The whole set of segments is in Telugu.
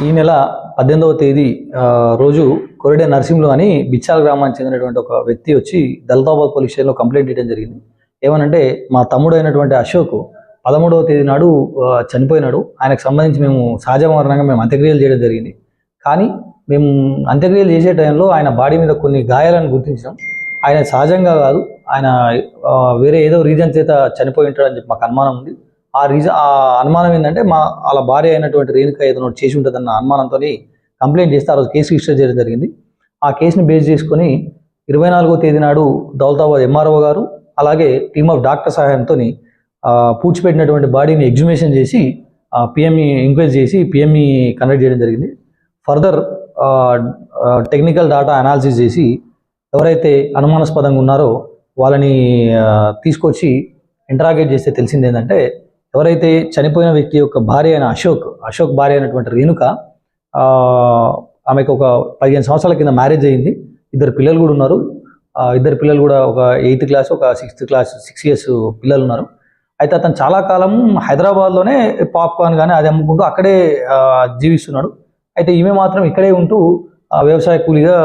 ఈ నెల 18వ తేదీ రోజు కొరిడే నర్సింహులు అని బిచ్చాల గ్రామానికి చెందినటువంటి ఒక వ్యక్తి వచ్చి దళితాబాద్ పోలీస్ స్టేషన్లో కంప్లైంట్ ఇవ్వడం జరిగింది. ఏమనంటే మా తమ్ముడు అయినటువంటి అశోక్ 13వ తేదీ నాడు చనిపోయినాడు. ఆయనకు సంబంధించి మేము సహజ మరణంగా మేము అంత్యక్రియలు చేయడం జరిగింది. కానీ మేము అంత్యక్రియలు చేసే టైంలో ఆయన బాడీ మీద కొన్ని గాయాలను గుర్తించాం. ఆయన సహజంగా కాదు, ఆయన వేరే ఏదో రీజన్ చేత చనిపోయి ఉంటాడని చెప్పి మాకు అనుమానం ఉంది. ఆ అనుమానం ఏంటంటే వాళ్ళ భార్య అయినటువంటి రేణుక ఏదో చేసి ఉంటుందన్న అనుమానంతో కంప్లైంట్ చేస్తే ఆ రోజు కేసు రిజిస్టర్ చేయడం జరిగింది. ఆ కేసుని బేస్ చేసుకొని 24వ తేదీ నాడు దౌలతాబాద్ ఎంఆర్ఓ గారు అలాగే టీమ్ ఆఫ్ డాక్టర్ సహాయంతో పూడ్చిపెట్టినటువంటి బాడీని ఎగ్జుమేషన్ చేసి పిఎంఈ ఎంక్వైరీ చేసి పిఎంఈ కండక్ట్ చేయడం జరిగింది. ఫర్దర్ టెక్నికల్ డాటా అనాలిసిస్ చేసి ఎవరైతే అనుమానాస్పదంగా ఉన్నారో వాళ్ళని తీసుకొచ్చి ఇంటరాగేట్ చేస్తే తెలిసింది ఏంటంటే, ఎవరైతే చనిపోయిన వ్యక్తి యొక్క భార్య అయిన అశోక్ భార్య అయినటువంటి రేణుక, ఆమెకు ఒక 15 సంవత్సరాల కింద మ్యారేజ్ అయ్యింది. 2 పిల్లలు కూడా ఉన్నారు. 2 పిల్లలు కూడా ఒక 8th క్లాస్ ఒక 6th క్లాస్ 6 years పిల్లలు ఉన్నారు. అయితే అతను చాలా కాలం హైదరాబాద్లోనే పాప్కార్న్ కానీ అది అమ్ముకుంటూ అక్కడే జీవిస్తున్నాడు. అయితే ఈమె మాత్రం ఇక్కడే ఉంటూ వ్యవసాయ కూలీగా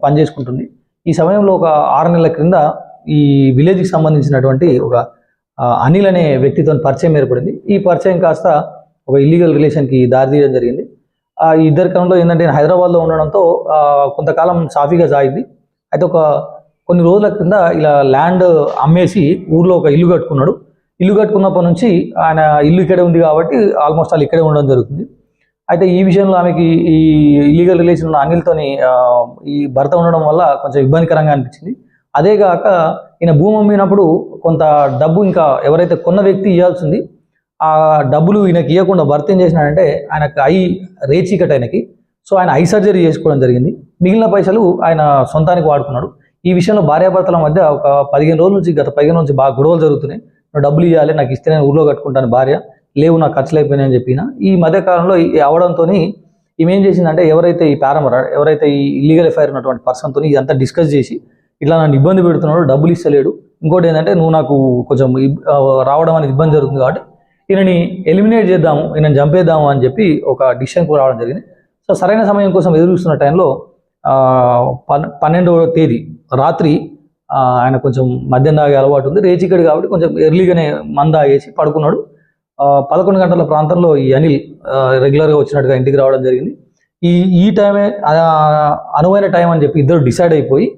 పనిచేసుకుంటుంది. ఈ సమయంలో ఒక 6 నెలల క్రింద ఈ విలేజ్కి సంబంధించినటువంటి ఒక అనిల్ అనే వ్యక్తితో పరిచయం ఏర్పడింది. ఈ పరిచయం కాస్త ఒక ఇల్లీగల్ రిలేషన్కి దారితీయడం జరిగింది. ఈ ఇద్దరి క్రమంలో ఏంటంటే హైదరాబాద్లో ఉండడంతో కొంతకాలం సాఫీగా సాగింది. అయితే కొన్ని రోజుల క్రింద ఇలా ల్యాండ్ అమ్మేసి ఊర్లో ఒక ఇల్లు కట్టుకున్నాడు. ఇల్లు కట్టుకున్నప్పటి నుంచి ఆయన ఇల్లు ఇక్కడే ఉంది కాబట్టి ఆల్మోస్ట్ వాళ్ళు ఇక్కడే ఉండడం జరుగుతుంది. అయితే ఈ విషయంలో ఆమెకి ఈ ఇల్లీగల్ రిలేషన్ ఉన్న అనిల్తోని ఈ భర్త ఉండడం వల్ల కొంచెం ఇబ్బందికరంగా అనిపించింది. అదేగాక ఈయన భూమి అమ్మినప్పుడు కొంత డబ్బు ఇంకా ఎవరైతే కొన్న వ్యక్తి ఇవ్వాల్సింది, ఆ డబ్బులు ఈయనకి ఇవ్వకుండా భర్త ఏం చేసినాడంటే ఆయనకు రేచీకట్ ఆయనకి. సో ఆయన ఐ సర్జరీ చేసుకోవడం జరిగింది. మిగిలిన పైసలు ఆయన సొంతానికి వాడుకున్నాడు. ఈ విషయంలో భార్యాభర్తల మధ్య ఒక 15 రోజుల నుంచి గత 15 నుంచి బాగా గొడవలు జరుగుతున్నాయి. నువ్వు డబ్బులు ఇవ్వాలి, నాకు ఇస్తే నేను ఊళ్ళో కట్టుకుంటాను భార్య, లేవు నాకు ఖర్చులు అయిపోయినాయని చెప్పిన. ఈ మధ్యకాలంలో అవడంతో ఈమె ఏం చేసిందంటే ఎవరైతే ఈ పారమర్ ఎవరైతే ఈ ఇల్లీగల్ ఎఫ్ఐఆర్ ఉన్నటువంటి పర్సన్తో ఇదంతా డిస్కస్ చేసి ఇట్లా నన్ను ఇబ్బంది పెడుతున్నాడు, డబ్బులు ఇస్తలేడు, ఇంకోటి ఏంటంటే నువ్వు నాకు కొంచెం రావడం అనేది ఇబ్బంది జరుగుతుంది కాబట్టి ఈయనని ఎలిమినేట్ చేద్దాము, ఈయనని చంపేద్దాము అని చెప్పి ఒక డిసిషన్కు రావడం జరిగింది. సో సరైన సమయం కోసం ఎదురు చూస్తున్న టైంలో 12వ తేదీ రాత్రి ఆయన కొంచెం మద్యం తాగే అలవాటు ఉంది, రేచికడు కాబట్టి కొంచెం ఎర్లీగానే మంద వేసి పడుకున్నాడు. 11 గంటల ప్రాంతంలో ఈ అనిల్ రెగ్యులర్గా వచ్చినట్టుగా ఇంటికి రావడం జరిగింది. ఈ టైమే అనువైన టైం అని చెప్పి ఇద్దరు డిసైడ్ అయిపోయి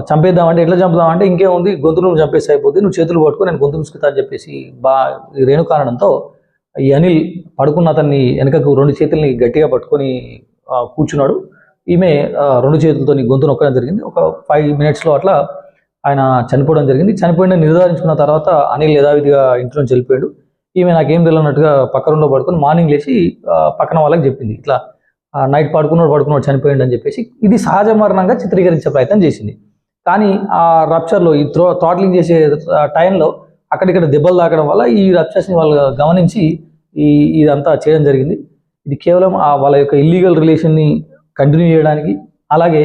చంపేద్దామంటే ఎట్లా చంపుదామంటే ఇంకేముంది, గొంతులు చంపేసి అయిపోతుంది, నువ్వు చేతులు పట్టుకో నేను గొంతు ముసుకుతా అని చెప్పేసి ఈ రేణు కారణంతో ఈ అనిల్ పడుకున్న అతన్ని వెనకకు 2 చేతుల్ని గట్టిగా పట్టుకొని కూర్చున్నాడు. ఈమె 2 చేతులతో గొంతు నొక్కడం జరిగింది. ఒక 5 minutesలో అట్లా ఆయన చనిపోవడం జరిగింది. చనిపోయిన నిర్ధారించుకున్న తర్వాత అనిల్ యథావిధిగా ఇంట్లోంచి వెళ్ళిపోయాడు. ఈమె నాకేం తెలియనట్టుగా పక్క రూమ్లో పడుకొని మార్నింగ్ లేచి పక్కన వాళ్ళకి చెప్పింది, ఇట్లా నైట్ పడుకున్నాడు చనిపోయింది అని చెప్పేసి. ఇది సహజ మరణంగా చిత్రీకరించే ప్రయత్నం చేసింది. కానీ ఆ రప్చర్లో ఈ థ్రాట్లింగ్ చేసే టైంలో అక్కడిక్కడ దెబ్బలు తాకడం వల్ల ఈ రప్చర్స్ని వాళ్ళు గమనించి ఇదంతా చేయడం జరిగింది. ఇది కేవలం వాళ్ళ యొక్క ఇల్లీగల్ రిలేషన్ని కంటిన్యూ చేయడానికి, అలాగే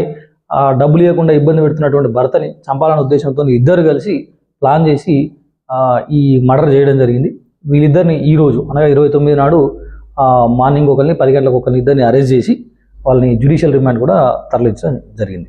డబ్బులు ఇవ్వకుండా ఇబ్బంది పెడుతున్నటువంటి భర్తని చంపాలనే ఉద్దేశంతో ఇద్దరు కలిసి ప్లాన్ చేసి ఈ మర్డర్ చేయడం జరిగింది. వీళ్ళిద్దరిని ఈరోజు అనగా 29 నాడు మార్నింగ్ ఒకరిని 10 గంటలకు ఒకరిని ఇద్దరిని అరెస్ట్ చేసి వాళ్ళని జ్యుడిషియల్ రిమాండ్ కూడా తరలించడం జరిగింది.